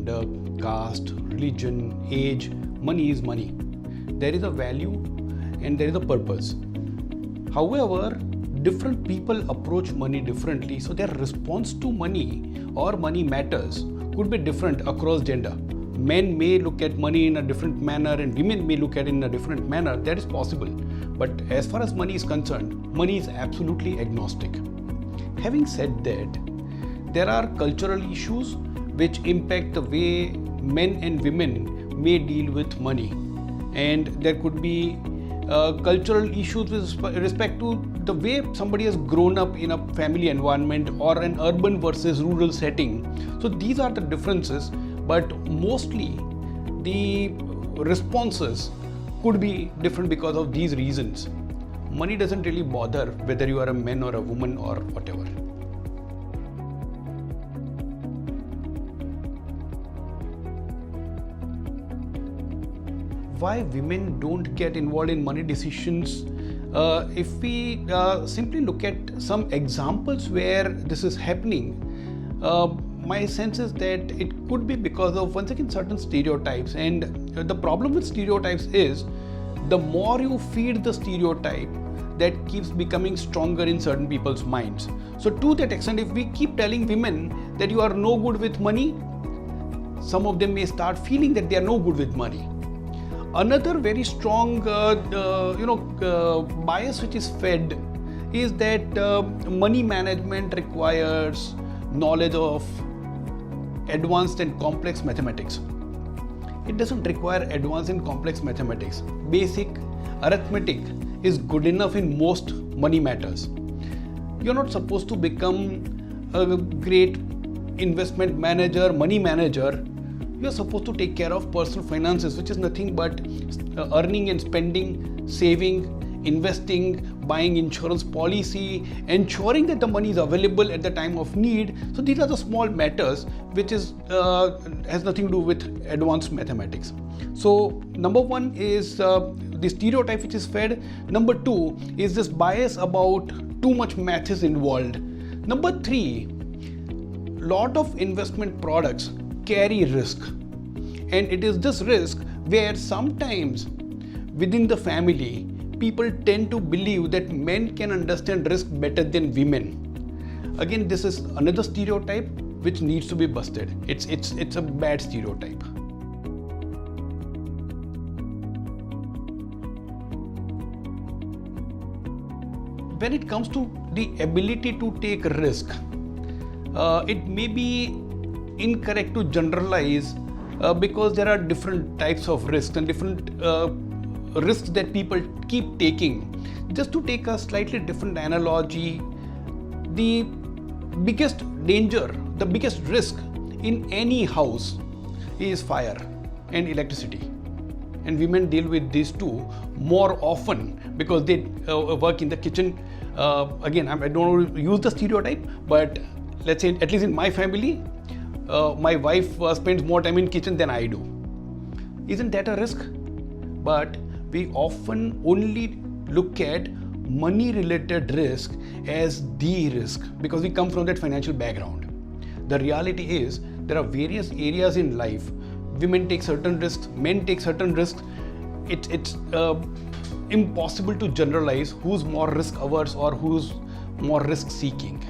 gender, caste, religion, age. Money is money. There is a value and there is a purpose. However, different people approach money differently, so their response to money or money matters could be different across gender. Men may look at money in a different manner and women may look at it in a different manner. That is possible. But as far as money is concerned, money is absolutely agnostic. Having said that, there are cultural issues which impact the way men and women may deal with money. And there could be cultural issues with respect to the way somebody has grown up in a family environment or an urban versus rural setting. So these are the differences, but mostly the responses could be different because of these reasons. Money doesn't really bother whether you are a man or a woman or whatever. Why women don't get involved in money decisions? If we simply look at some examples where this is happening, my sense is that it could be because of, once again, certain stereotypes. And the problem with stereotypes is the more you feed the stereotype, that keeps becoming stronger in certain people's minds. So to that extent, if we keep telling women that you are no good with money, some of them may start feeling that they are no good with money. Another very strong bias which is fed is that money management requires knowledge of advanced and complex mathematics. It doesn't require advanced and complex mathematics. Basic arithmetic is good enough in most money matters. You're not supposed to become a great investment manager, money manager. You're supposed to take care of personal finances, which is nothing but earning and spending, saving, investing, buying insurance policy, ensuring that the money is available at the time of need. So these are the small matters which is has nothing to do with advanced mathematics. So number one is the stereotype which is fed. Number two is this bias about too much math is involved. Number three, lot of investment products carry risk, and it is this risk where sometimes within the family people tend to believe that men can understand risk better than women. Again, this is another stereotype which needs to be busted. It's a bad stereotype. When it comes to the ability to take risk, it may be incorrect to generalize because there are different types of risks and different risks that people keep taking. Just to take a slightly different analogy, the biggest danger, the biggest risk in any house is fire and electricity. And women deal with these two more often because they work in the kitchen. Again, I don't want to use the stereotype, but let's say at least in my family, my wife spends more time in kitchen than I do. Isn't that a risk? But we often only look at money related risk as the risk because we come from that financial background. The reality is there are various areas in life. Women take certain risks, men take certain risks. It's impossible to generalize who's more risk averse or who's more risk seeking.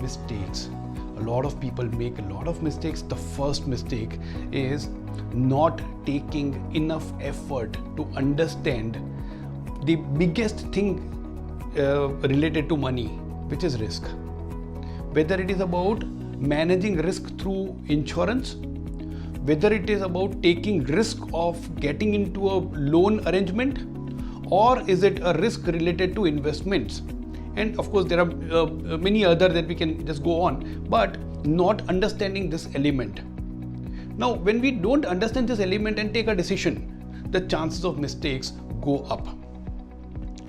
Mistakes. A lot of people make a lot of mistakes. The first mistake is not taking enough effort to understand the biggest thing related to money, which is risk. Whether it is about managing risk through insurance, whether it is about taking risk of getting into a loan arrangement, or is it a risk related to investments. And of course, there are many other that we can just go on, but not understanding this element. Now, when we don't understand this element and take a decision, the chances of mistakes go up.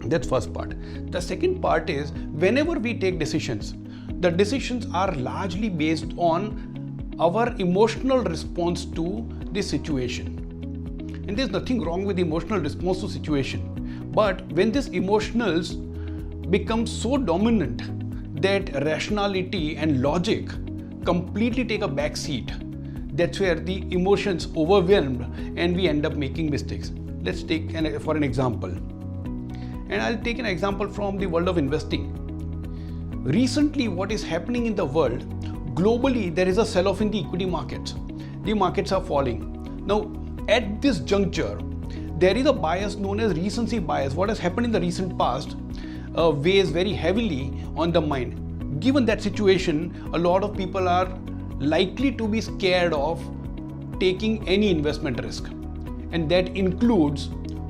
That's first part. The second part is whenever we take decisions, the decisions are largely based on our emotional response to the situation. And there's nothing wrong with emotional response to situation. But when these emotionals become so dominant that rationality and logic completely take a back seat. That's where the emotions overwhelmed and we end up making mistakes. Let's take for an example. And I'll take an example from the world of investing. Recently, what is happening in the world, globally, there is a sell-off in the equity markets. The markets are falling. Now, at this juncture, there is a bias known as recency bias. What has happened in the recent past weighs very heavily on the mind. Given that situation, a lot of people are likely to be scared of taking any investment risk. And that includes,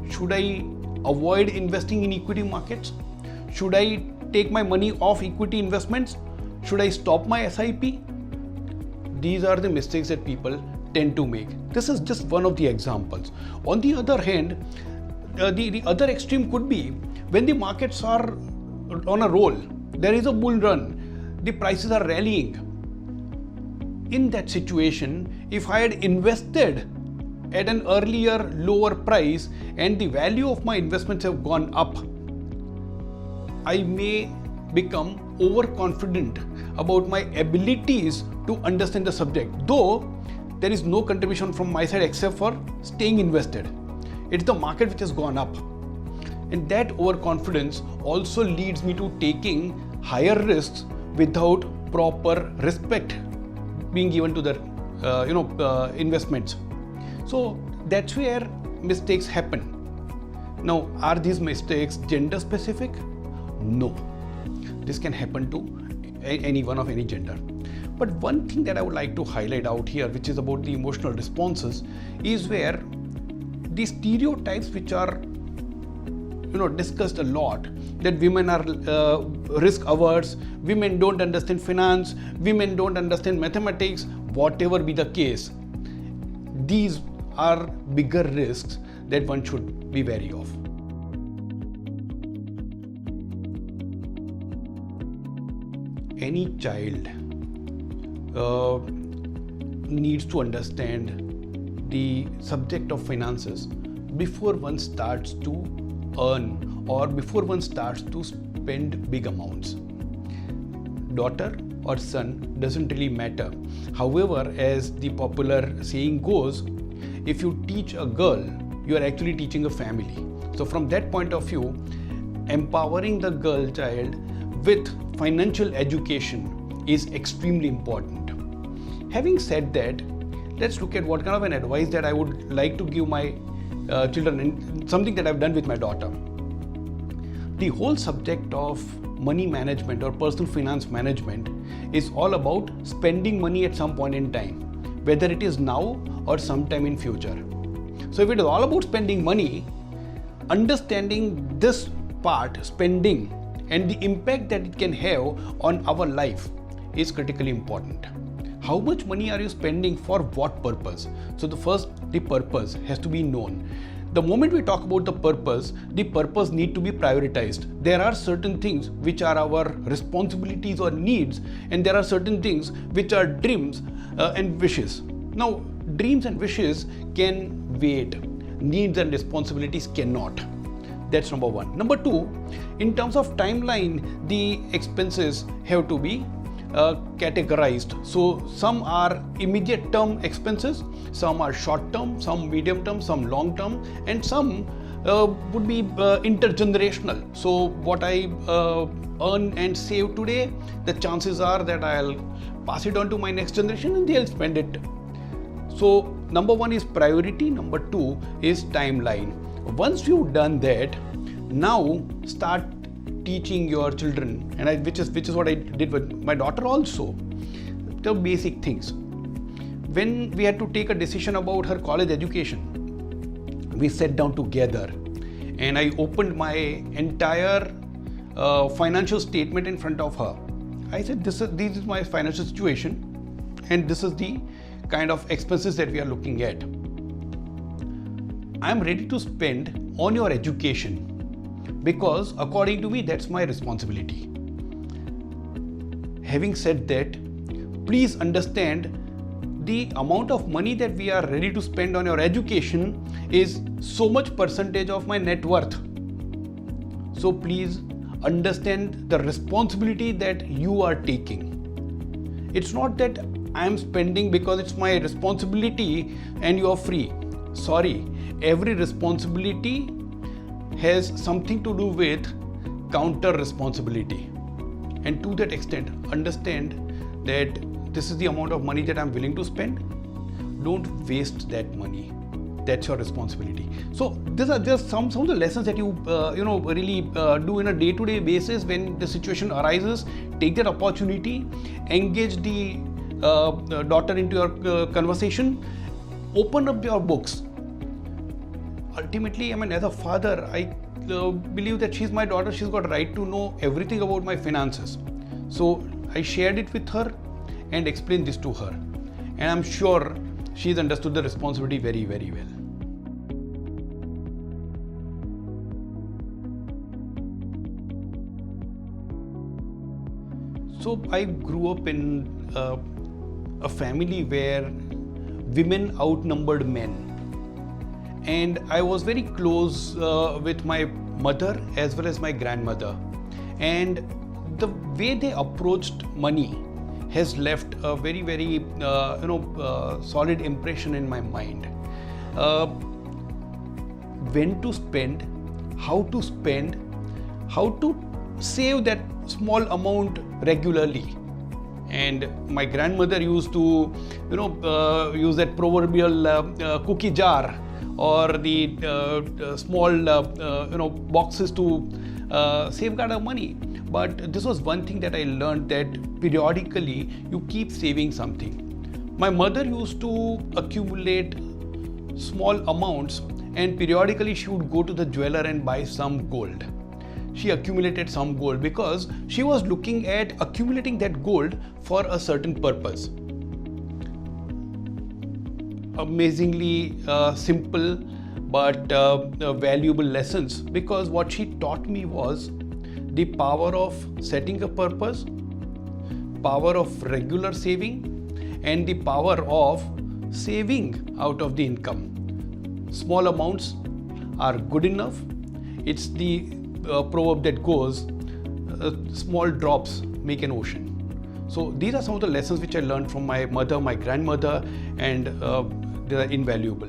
should I avoid investing in equity markets? Should I take my money off equity investments? Should I stop my SIP? These are the mistakes that people tend to make. This is just one of the examples. On the other hand, the other extreme could be when the markets are on a roll, there is a bull run, the prices are rallying. In that situation, if I had invested at an earlier lower price and the value of my investments have gone up, I may become overconfident about my abilities to understand the subject, though there is no contribution from my side except for staying invested. It's the market which has gone up. And that overconfidence also leads me to taking higher risks without proper respect being given to the investments. So that's where mistakes happen. Now, are these mistakes gender specific? No. This can happen to anyone of any gender. But one thing that I would like to highlight out here, which is about the emotional responses, is where the stereotypes which are discussed a lot, that women are risk averse, women don't understand finance, women don't understand mathematics, whatever be the case. These are bigger risks that one should be wary of. Any child needs to understand the subject of finances before one starts to earn or before one starts to spend big amounts. Daughter or son doesn't really matter. However, as the popular saying goes, if you teach a girl, you are actually teaching a family. So from that point of view, empowering the girl child with financial education is extremely important. Having said that, let's look at what kind of an advice that I would like to give my children, and something that I've done with my daughter. The whole subject of money management or personal finance management is all about spending money at some point in time, whether it is now or sometime in future. So if it is all about spending money, understanding this part, spending, and the impact that it can have on our life is critically important. How much money are you spending for what purpose? So the purpose has to be known. The moment we talk about the purpose need to be prioritized. There are certain things which are our responsibilities or needs, and there are certain things which are dreams and wishes. Now, dreams and wishes can wait. Needs and responsibilities cannot. That's number one. Number two, in terms of timeline, the expenses have to be categorized. So some are immediate term expenses, some are short term, some medium term, some long term, and some would be intergenerational. So what I earn and save today, the chances are that I'll pass it on to my next generation and they'll spend it. So number one is priority, number two is timeline. Once you've done that, now start teaching your children, and which is what I did with my daughter also, the basic things. When we had to take a decision about her college education, we sat down together and I opened my entire financial statement in front of her. I said, this is my financial situation and this is the kind of expenses that we are looking at. I am ready to spend on your education because according to me, that's my responsibility. Having said that, please understand the amount of money that we are ready to spend on your education is so much percentage of my net worth. So please understand the responsibility that you are taking. It's not that I am spending because it's my responsibility and you are free. Sorry, every responsibility has something to do with counter responsibility. And to that extent, understand that this is the amount of money that I'm willing to spend. Don't waste that money. That's your responsibility. So these are just some of the lessons that you really do in a day-to-day basis when the situation arises. Take that opportunity, engage the daughter into your conversation, open up your books. Ultimately, I mean, as a father, I believe that she's my daughter. She's got a right to know everything about my finances. So I shared it with her and explained this to her. And I'm sure she's understood the responsibility very, very well. So I grew up in a family where women outnumbered men. And I was very close with my mother as well as my grandmother. And the way they approached money has left a very, very solid impression in my mind. When to spend, how to save that small amount regularly. And my grandmother used to use that proverbial cookie jar or the small boxes to safeguard our money. But this was one thing that I learned, that periodically you keep saving something. My mother used to accumulate small amounts, and periodically she would go to the jeweler and buy some gold. She accumulated some gold because she was looking at accumulating that gold for a certain purpose. Amazingly simple but valuable lessons, because what she taught me was the power of setting a purpose, power of regular saving, and the power of saving out of the income. Small amounts are good enough. It's the proverb that goes, small drops make an ocean. So these are some of the lessons which I learned from my mother, my grandmother, and they are invaluable.